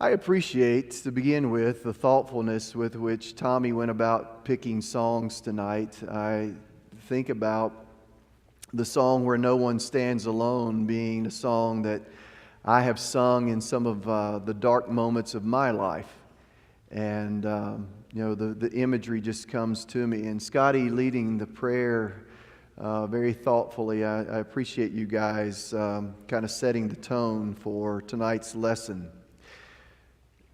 I appreciate, to begin with, the thoughtfulness with which Tommy went about picking songs tonight. I think about the song Where No One Stands Alone being a song that I have sung in some of the dark moments of my life. And, the imagery just comes to me. And Scotty leading the prayer very thoughtfully. I appreciate you guys kind of setting the tone for tonight's lesson.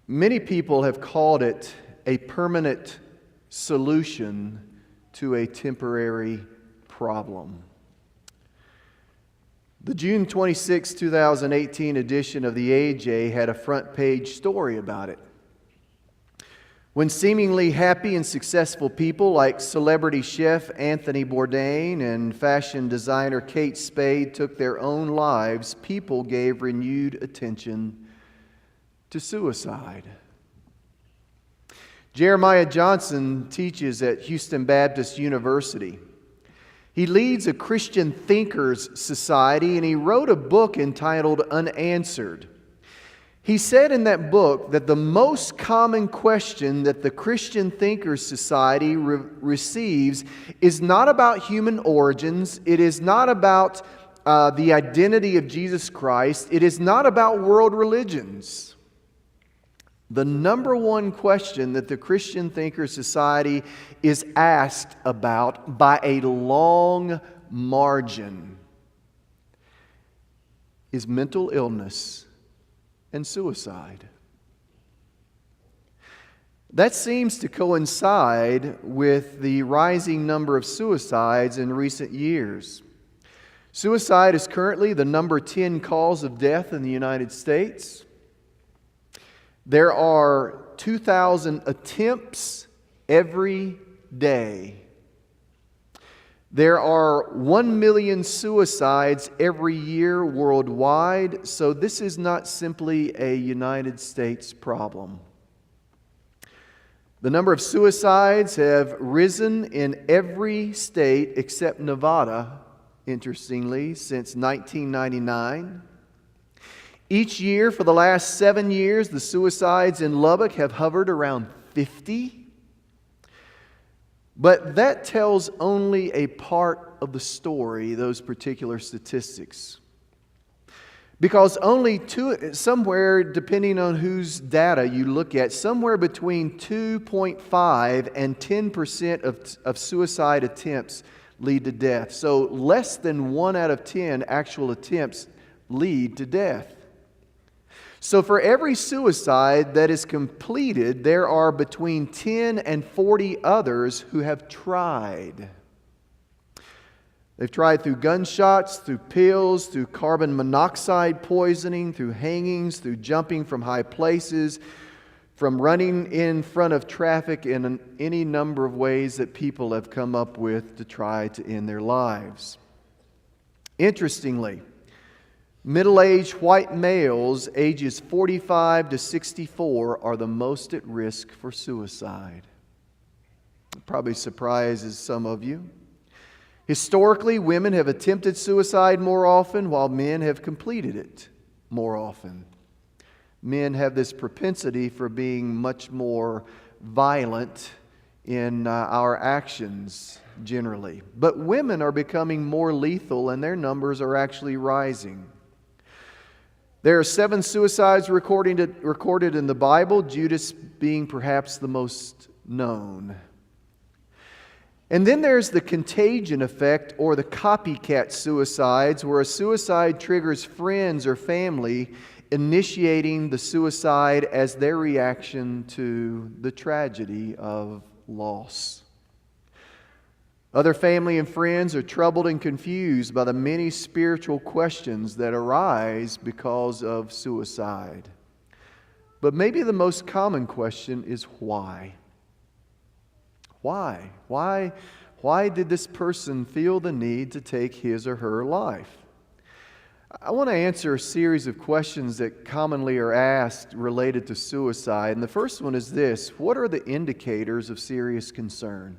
Many people have called it a permanent solution to a temporary problem. The June 26, 2018 edition of the AJ had a front page story about it. When seemingly happy and successful people like celebrity chef Anthony Bourdain and fashion designer Kate Spade took their own lives, people gave renewed attention to suicide. Jeremiah Johnson teaches at Houston Baptist University. He leads a Christian Thinkers Society, and he wrote a book entitled Unanswered. He said in that book that the most common question that the Christian Thinkers Society receives is not about human origins. It is not about the identity of Jesus Christ. It is not about world religions. The number one question that the Christian Thinkers Society is asked about by a long margin is mental illness and suicide. That seems to coincide with the rising number of suicides in recent years. Suicide is currently the number 10 cause of death in the United States. There are 2,000 attempts every day. There are 1 million suicides every year worldwide, so this is not simply a United States problem. The number of suicides have risen in every state except Nevada, interestingly, since 1999. Each year for the last 7 years, the suicides in Lubbock have hovered around 50. But that tells only a part of the story, those particular statistics. Because only somewhere, depending on whose data you look at, somewhere between 2.5 and 10% of suicide attempts lead to death. So less than 1 out of 10 actual attempts lead to death. So for every suicide that is completed, there are between 10 and 40 others who have tried. They've tried through gunshots, through pills, through carbon monoxide poisoning, through hangings, through jumping from high places, from running in front of traffic, in any number of ways that people have come up with to try to end their lives. Interestingly, middle-aged white males ages 45 to 64 are the most at risk for suicide. It probably surprises some of you. Historically, women have attempted suicide more often, while men have completed it more often. Men have this propensity for being much more violent in our actions generally. But women are becoming more lethal, and their numbers are actually rising. There are 7 suicides recorded in the Bible, Judas being perhaps the most known. And then there's the contagion effect, or the copycat suicides, where a suicide triggers friends or family initiating the suicide as their reaction to the tragedy of loss. Other family and friends are troubled and confused by the many spiritual questions that arise because of suicide. But maybe the most common question is why? Why? Why did this person feel the need to take his or her life? I want to answer a series of questions that commonly are asked related to suicide. And the first one is this: what are the indicators of serious concern?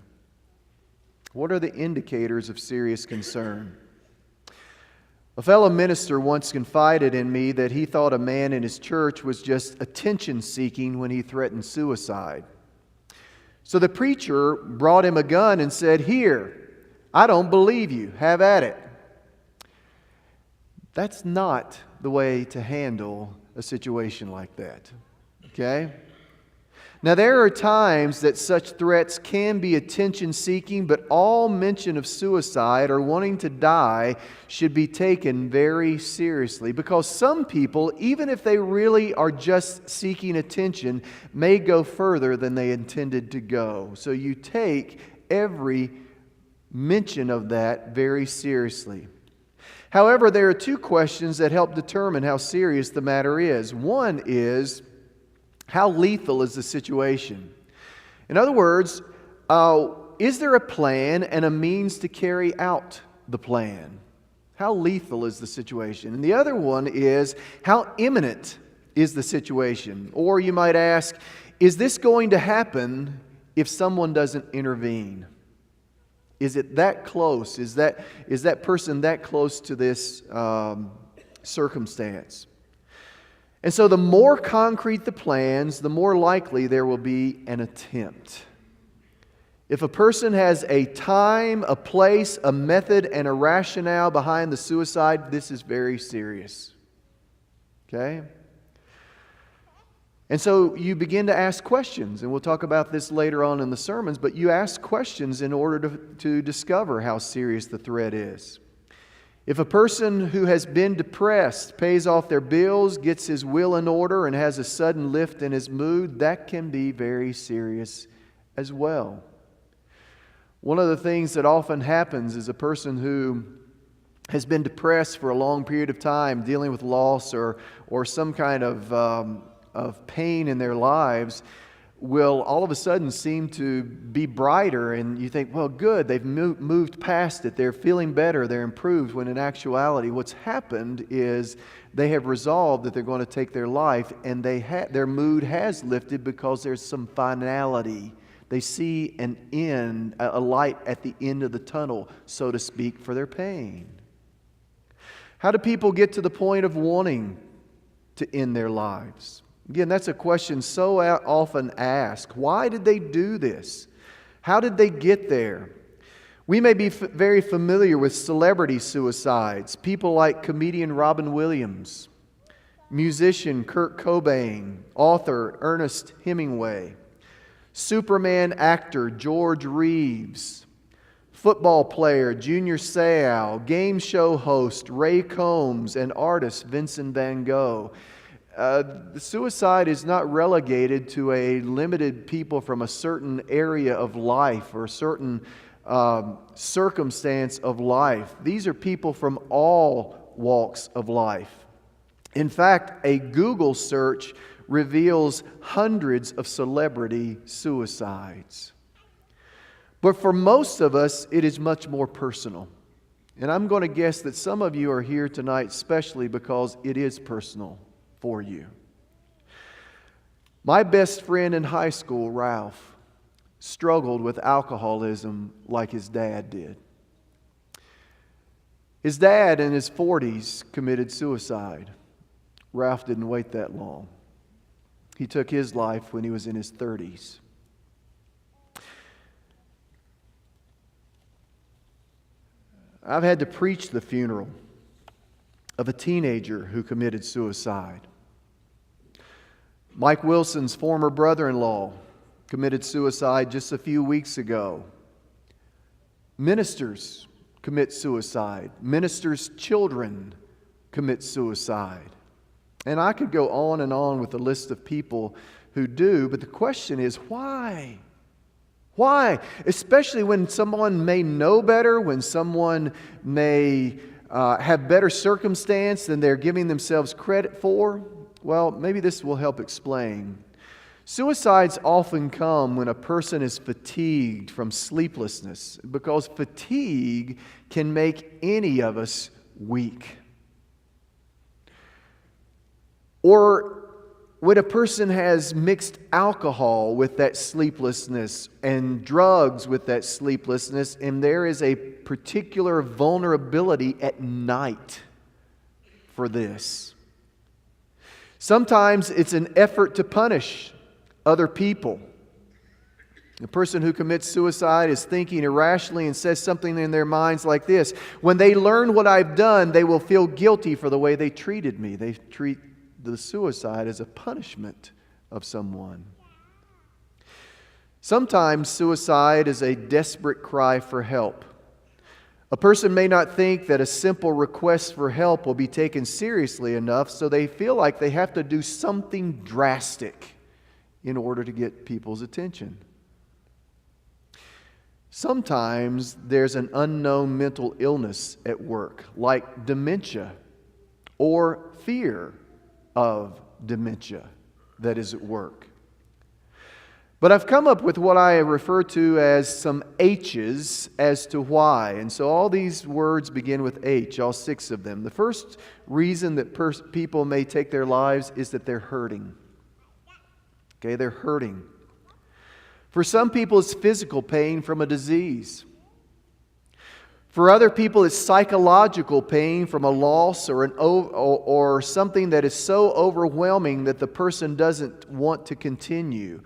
What are the indicators of serious concern? A fellow minister once confided in me that he thought a man in his church was just attention-seeking when he threatened suicide. So the preacher brought him a gun and said, "Here, I don't believe you. Have at it." That's not the way to handle a situation like that. Okay? Now, there are times that such threats can be attention-seeking, but all mention of suicide or wanting to die should be taken very seriously, because some people, even if they really are just seeking attention, may go further than they intended to go. So you take every mention of that very seriously. However, there are two questions that help determine how serious the matter is. One is, how lethal is the situation? In other words, is there a plan and a means to carry out the plan? How lethal is the situation? And the other one is, how imminent is the situation? Or you might ask, is this going to happen if someone doesn't intervene? Is it that close? Is that person that close to this circumstance? And so the more concrete the plans, the more likely there will be an attempt. If a person has a time, a place, a method, and a rationale behind the suicide, this is very serious. Okay? And so you begin to ask questions, and we'll talk about this later on in the sermons, but you ask questions in order to discover how serious the threat is. If a person who has been depressed pays off their bills, gets his will in order, and has a sudden lift in his mood, that can be very serious as well. One of the things that often happens is a person who has been depressed for a long period of time, dealing with loss or some kind of pain in their lives, will all of a sudden seem to be brighter, and you think, well, good, they've moved past it, they're feeling better, they're improved, when in actuality what's happened is they have resolved that they're going to take their life, and their mood has lifted because there's some finality. They see an end, a light at the end of the tunnel, so to speak, for their pain. How do people get to the point of wanting to end their lives? Again, that's a question so often asked. Why did they do this? How did they get there? We may be very familiar with celebrity suicides. People like comedian Robin Williams, musician Kurt Cobain, author Ernest Hemingway, Superman actor George Reeves, football player Junior Seau, game show host Ray Combs, and artist Vincent van Gogh. The suicide is not relegated to a limited people from a certain area of life or a certain circumstance of life. These are people from all walks of life. In fact, a Google search reveals hundreds of celebrity suicides. But for most of us, it is much more personal. And I'm going to guess that some of you are here tonight especially because it is personal for you. My best friend in high school, Ralph, struggled with alcoholism like his dad did. His dad in his 40s committed suicide. Ralph didn't wait that long. He took his life when he was in his 30s. I've had to preach the funeral of a teenager who committed suicide. Mike Wilson's former brother-in-law committed suicide just a few weeks ago. Ministers commit suicide. Ministers' children commit suicide. And I could go on and on with a list of people who do, but the question is, why? Why? Especially when someone may know better, when someone may have better circumstance than they're giving themselves credit for. Well, maybe this will help explain. Suicides often come when a person is fatigued from sleeplessness, because fatigue can make any of us weak. Or when a person has mixed alcohol with that sleeplessness and drugs with that sleeplessness, and there is a particular vulnerability at night for this. Sometimes it's an effort to punish other people. The person who commits suicide is thinking irrationally and says something in their minds like this: when they learn what I've done, they will feel guilty for the way they treated me. They treat the suicide as a punishment of someone. Sometimes suicide is a desperate cry for help. A person may not think that a simple request for help will be taken seriously enough, so they feel like they have to do something drastic in order to get people's attention. Sometimes there's an unknown mental illness at work, like dementia or fear of dementia that is at work. But I've come up with what I refer to as some H's as to why. And so all these words begin with H, all 6 of them. The first reason that people may take their lives is that they're hurting. Okay, they're hurting. For some people, it's physical pain from a disease. For other people, it's psychological pain from a loss or something that is so overwhelming that the person doesn't want to continue.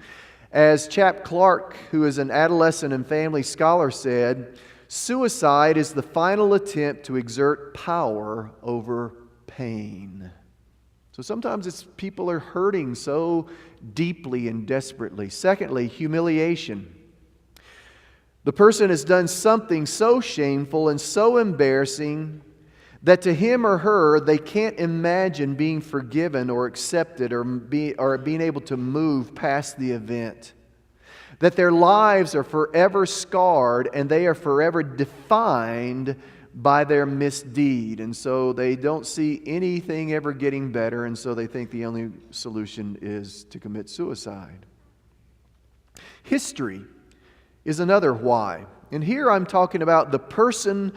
As Chap Clark, who is an adolescent and family scholar, said, suicide is the final attempt to exert power over pain. So sometimes it's people are hurting so deeply and desperately. Secondly, humiliation. The person has done something so shameful and so embarrassing that to him or her, they can't imagine being forgiven or accepted or being able to move past the event. That their lives are forever scarred and they are forever defined by their misdeed. And so they don't see anything ever getting better, and so they think the only solution is to commit suicide. History is another why. And here I'm talking about the person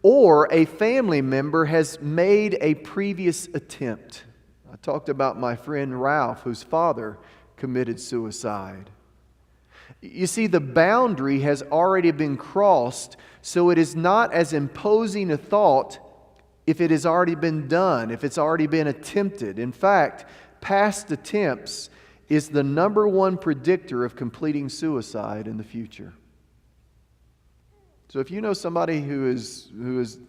or a family member has made a previous attempt. I talked about my friend Ralph, whose father committed suicide. You see, the boundary has already been crossed, so it is not as imposing a thought if it has already been done, if it's already been attempted. In fact, past attempts is the number one predictor of completing suicide in the future. So if you know somebody who has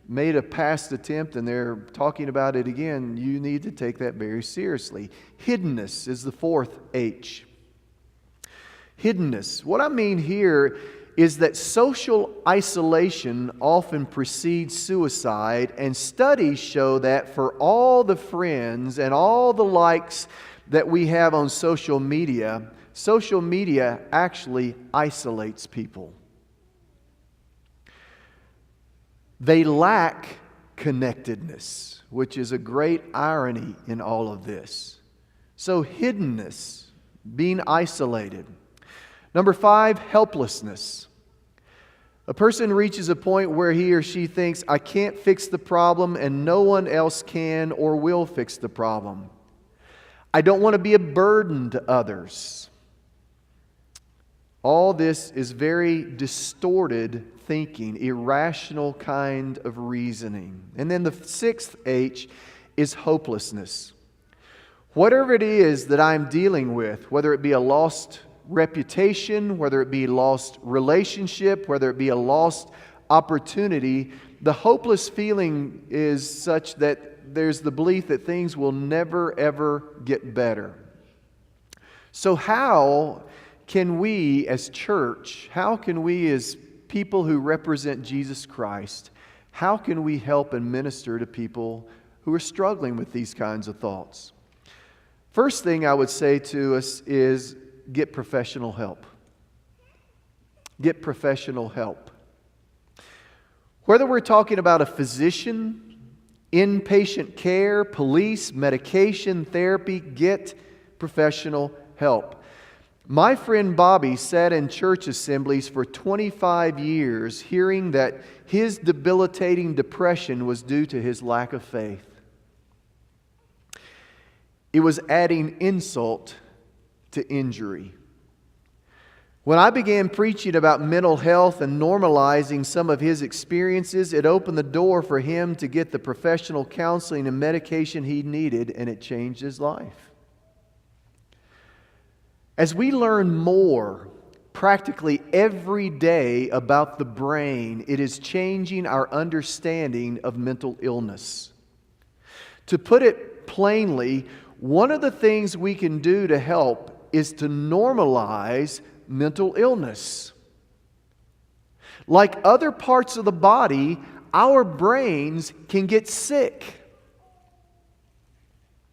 made a past attempt and they're talking about it again, you need to take that very seriously. Hiddenness is the fourth H. Hiddenness. What I mean here is that social isolation often precedes suicide, and studies show that for all the friends and all the likes that we have on social media actually isolates people. They lack connectedness, which is a great irony in all of this. So hiddenness, being isolated. Number 5, helplessness. A person reaches a point where he or she thinks, I can't fix the problem and no one else can or will fix the problem. I don't want to be a burden to others. All this is very distorted thinking, irrational kind of reasoning. And then the 6th H is hopelessness. Whatever it is that I'm dealing with, whether it be a lost reputation, whether it be lost relationship, whether it be a lost opportunity, the hopeless feeling is such that there's the belief that things will never ever get better. So how can we as church, how can we as people who represent Jesus Christ, how can we help and minister to people who are struggling with these kinds of thoughts? First thing I would say to us is get professional help. Get professional help. Whether we're talking about a physician, inpatient care, police, medication, therapy, get professional help. My friend Bobby sat in church assemblies for 25 years hearing that his debilitating depression was due to his lack of faith. It was adding insult to injury. When I began preaching about mental health and normalizing some of his experiences, it opened the door for him to get the professional counseling and medication he needed, and it changed his life. As we learn more practically every day about the brain, it is changing our understanding of mental illness. To put it plainly, one of the things we can do to help is to normalize mental illness. Like other parts of the body, our brains can get sick.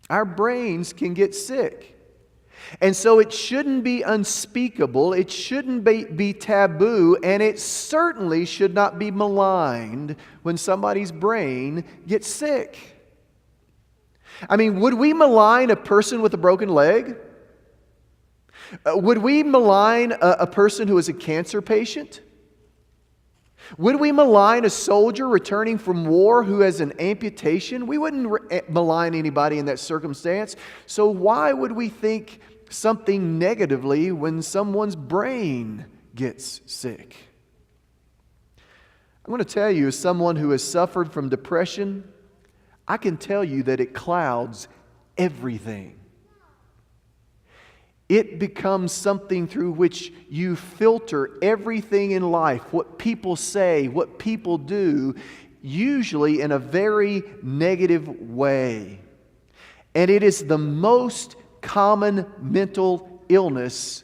Our brains can get sick. And so it shouldn't be unspeakable, it shouldn't be taboo, and it certainly should not be maligned when somebody's brain gets sick. I mean, would we malign a person with a broken leg? Would we malign a person who is a cancer patient? Would we malign a soldier returning from war who has an amputation? We wouldn't malign anybody in that circumstance. So why would we think something negatively when someone's brain gets sick? I'm going to tell you, as someone who has suffered from depression, I can tell you that it clouds everything. It becomes something through which you filter everything in life, what people say, what people do, usually in a very negative way. And it is the most common mental illness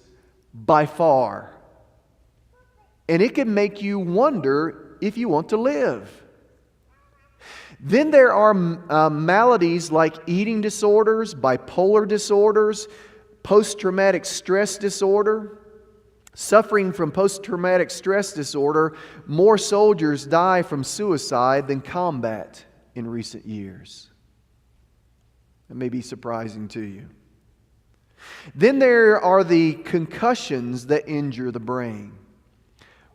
by far. And it can make you wonder if you want to live. Then there are maladies like eating disorders, bipolar disorders, post-traumatic stress disorder. Suffering from post-traumatic stress disorder, more soldiers die from suicide than combat in recent years. That may be surprising to you. Then there are the concussions that injure the brain.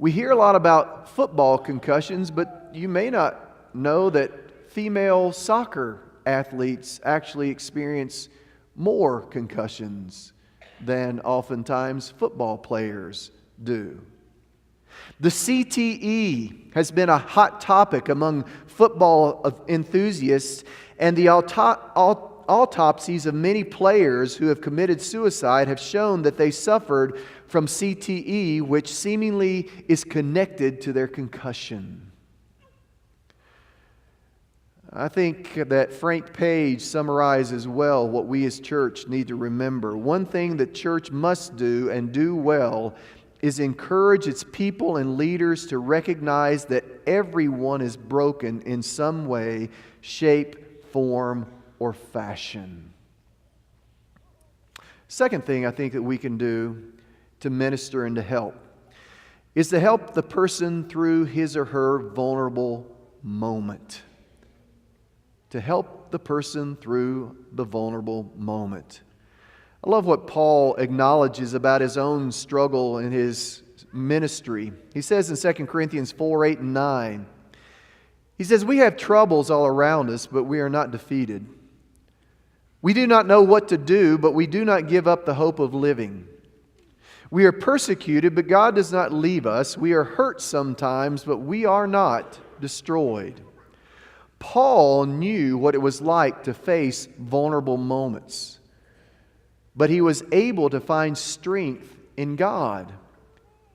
We hear a lot about football concussions, but you may not know that female soccer athletes actually experience more concussions than oftentimes football players do. The CTE has been a hot topic among football enthusiasts, and the autopsies of many players who have committed suicide have shown that they suffered from CTE, which seemingly is connected to their concussion. I think that Frank Page summarizes well what we as church need to remember. One thing that church must do and do well is encourage its people and leaders to recognize that everyone is broken in some way, shape, form, or fashion. Second thing I think that we can do to minister and to help is to help the person through his or her vulnerable moment. To help the person through the vulnerable moment. I love what Paul acknowledges about his own struggle in his ministry. He says in 2 Corinthians 4, 8, and 9, he says, "We have troubles all around us, but we are not defeated. We do not know what to do, but we do not give up the hope of living. We are persecuted, but God does not leave us. We are hurt sometimes, but we are not destroyed." Paul knew what it was like to face vulnerable moments, but he was able to find strength in God.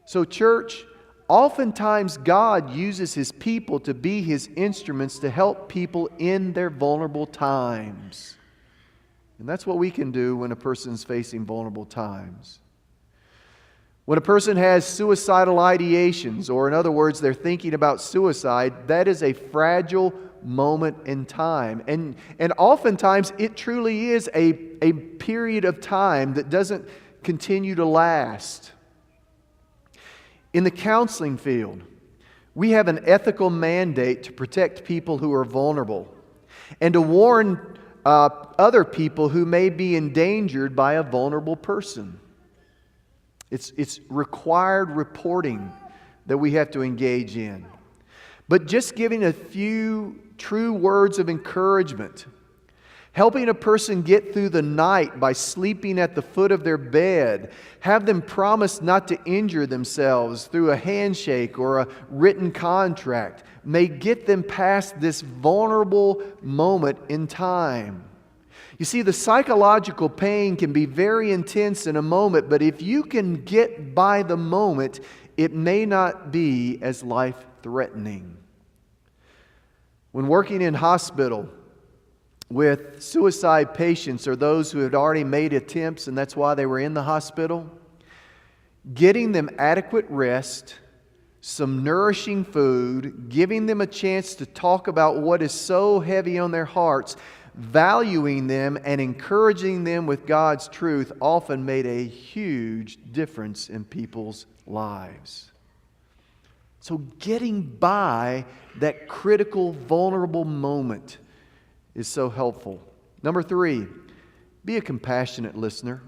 So, church, oftentimes God uses His people to be His instruments to help people in their vulnerable times. And that's what we can do when a person's facing vulnerable times. When a person has suicidal ideations, or in other words, they're thinking about suicide, that is a fragile moment in time. And oftentimes it truly is a period of time that doesn't continue to last. In the counseling field, we have an ethical mandate to protect people who are vulnerable and to warn other people who may be endangered by a vulnerable person. It's required reporting that we have to engage in. But just giving a few true words of encouragement Helping a person get through the night by sleeping at the foot of their bed. Have them promise not to injure themselves through a handshake or a written contract may get them past this vulnerable moment in time. You see, the psychological pain can be very intense in a moment, but if you can get by the moment, it may not be as life-threatening. When working in hospital with suicide patients or those who had already made attempts and that's why they were in the hospital, getting them adequate rest, some nourishing food, giving them a chance to talk about what is so heavy on their hearts, valuing them and encouraging them with God's truth often made a huge difference in people's lives. So getting by that critical, vulnerable moment is so helpful. Number 3, be a compassionate listener.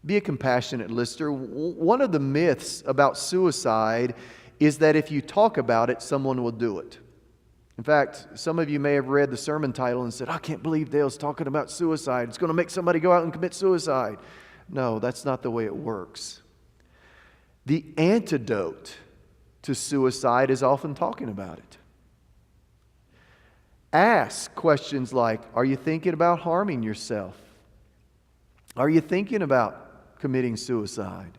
Be a compassionate listener. One of the myths about suicide is that if you talk about it, someone will do it. In fact, some of you may have read the sermon title and said, I can't believe Dale's talking about suicide. It's going to make somebody go out and commit suicide. No, that's not the way it works. The antidote to suicide is often talking about it. Ask questions like, are you thinking about harming yourself? Are you thinking about committing suicide?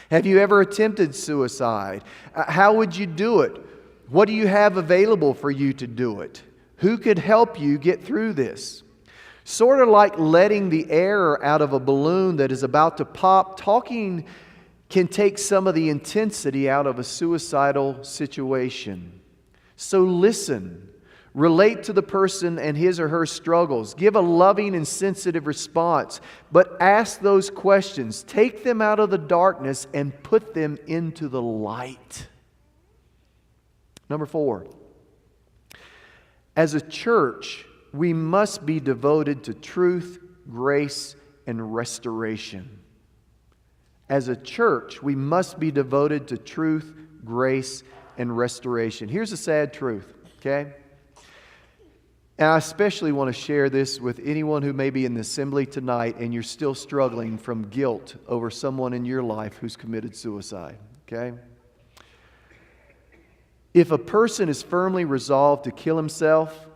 Have you ever attempted suicide? How would you do it? What do you have available for you to do it? Who could help you get through this? Sort of like letting the air out of a balloon that is about to pop. Talking can take some of the intensity out of a suicidal situation. So listen. Relate to the person and his or her struggles. Give a loving and sensitive response. But ask those questions. Take them out of the darkness and put them into the light. Number 4. As a church, we must be devoted to truth, grace, and restoration. As a church, we must be devoted to truth, grace, and restoration. Here's a sad truth, okay? And I especially want to share this with anyone who may be in the assembly tonight and you're still struggling from guilt over someone in your life who's committed suicide, okay? If a person is firmly resolved to kill himself,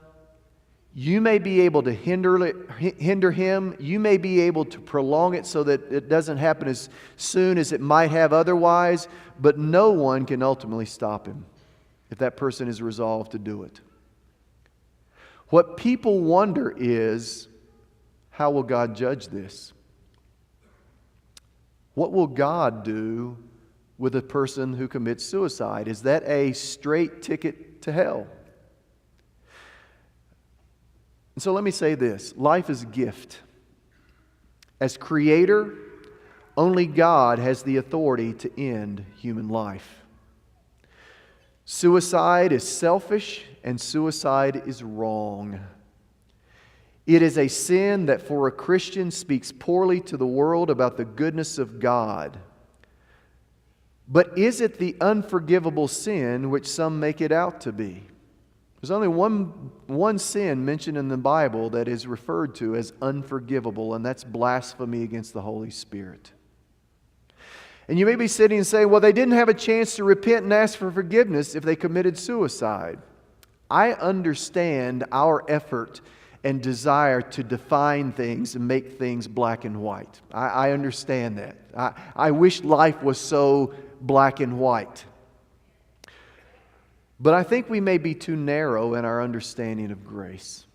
you may be able to hinder him. You may be able to prolong it so that it doesn't happen as soon as it might have otherwise, but no one can ultimately stop him if that person is resolved to do it. What people wonder is, how will God judge this? What will God do with a person who commits suicide? Is that a straight ticket to hell? And so let me say this. Life is a gift. As Creator, only God has the authority to end human life. Suicide is selfish and suicide is wrong. It is a sin that for a Christian speaks poorly to the world about the goodness of God. But is it the unforgivable sin which some make it out to be? There's only one sin mentioned in the Bible that is referred to as unforgivable, and that's blasphemy against the Holy Spirit. And you may be sitting and saying, well, they didn't have a chance to repent and ask for forgiveness if they committed suicide. I understand our effort and desire to define things and make things black and white. I understand that. I wish life was so black and white. But I think we may be too narrow in our understanding of grace.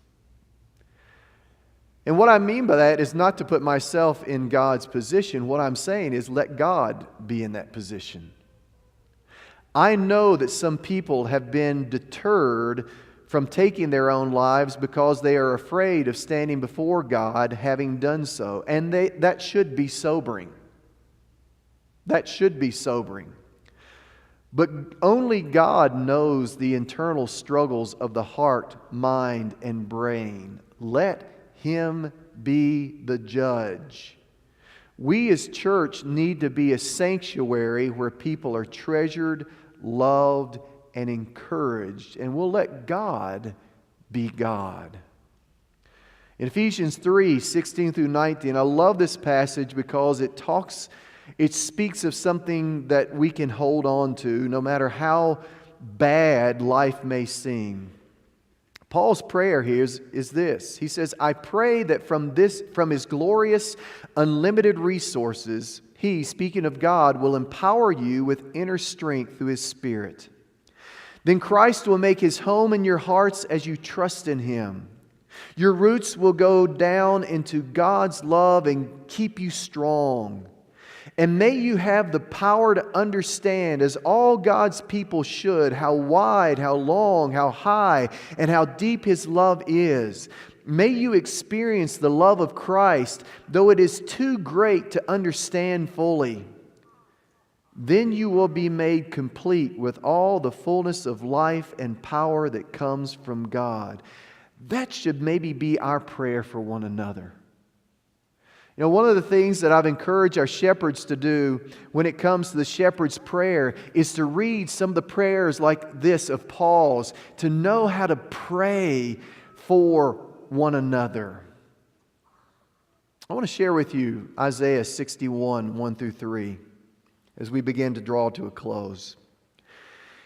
And what I mean by that is not to put myself in God's position. What I'm saying is let God be in that position. I know that some people have been deterred from taking their own lives because they are afraid of standing before God having done so. And that should be sobering. That should be sobering. But only God knows the internal struggles of the heart, mind, and brain. Let Him be the judge. We as church need to be a sanctuary where people are treasured, loved, and encouraged. And we'll let God be God. In Ephesians 3:16 through 19, I love this passage because it speaks of something that we can hold on to no matter how bad life may seem. Paul's prayer here is this. He says, I pray that from His glorious, unlimited resources, He, speaking of God, will empower you with inner strength through His Spirit. Then Christ will make His home in your hearts as you trust in Him. Your roots will go down into God's love and keep you strong. And may you have the power to understand, as all God's people should, how wide, how long, how high, and how deep His love is. May you experience the love of Christ, though it is too great to understand fully. Then you will be made complete with all the fullness of life and power that comes from God. That should maybe be our prayer for one another. You know, one of the things that I've encouraged our shepherds to do when it comes to the shepherd's prayer is to read some of the prayers like this of Paul's, to know how to pray for one another. I want to share with you Isaiah 61, 1 through 3, as we begin to draw to a close.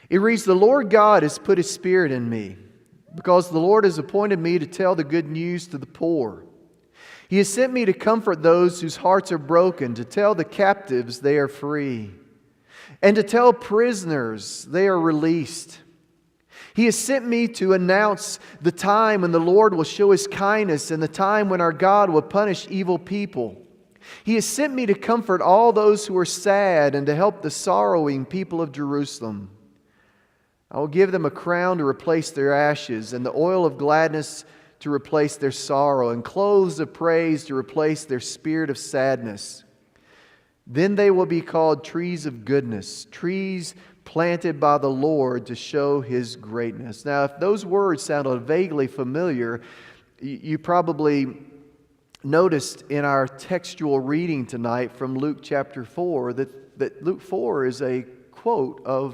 It reads, The Lord God has put His Spirit in me, because the Lord has appointed me to tell the good news to the poor. He has sent me to comfort those whose hearts are broken, to tell the captives they are free, and to tell prisoners they are released. He has sent me to announce the time when the Lord will show His kindness and the time when our God will punish evil people. He has sent me to comfort all those who are sad and to help the sorrowing people of Jerusalem. I will give them a crown to replace their ashes and the oil of gladness to replace their sorrow, and clothes of praise to replace their spirit of sadness. Then they will be called trees of goodness, trees planted by the Lord to show His greatness. Now, if those words sounded vaguely familiar, you probably noticed in our textual reading tonight from Luke chapter 4 that Luke 4 is a quote of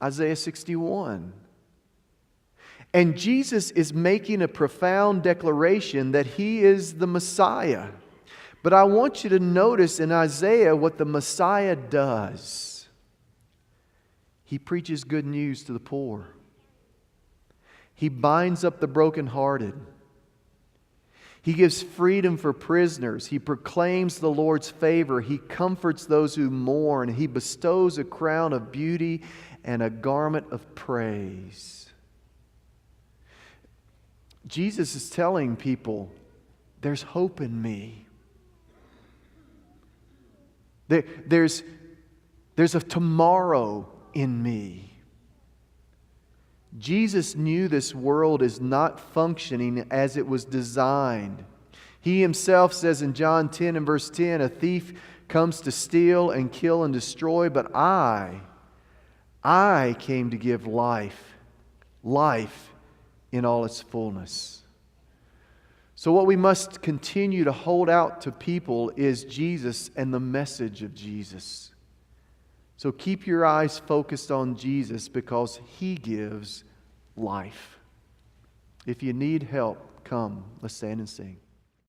Isaiah 61. And Jesus is making a profound declaration that He is the Messiah. But I want you to notice in Isaiah what the Messiah does. He preaches good news to the poor. He binds up the brokenhearted. He gives freedom for prisoners. He proclaims the Lord's favor. He comforts those who mourn. He bestows a crown of beauty and a garment of praise. Jesus is telling people, there's hope in me. There's a tomorrow in me. Jesus knew this world is not functioning as it was designed. He Himself says in John 10 and verse 10, a thief comes to steal and kill and destroy, but I came to give life in all its fullness. So what we must continue to hold out to people is Jesus and the message of Jesus. So keep your eyes focused on Jesus because He gives life. If you need help, come. Let's stand and sing.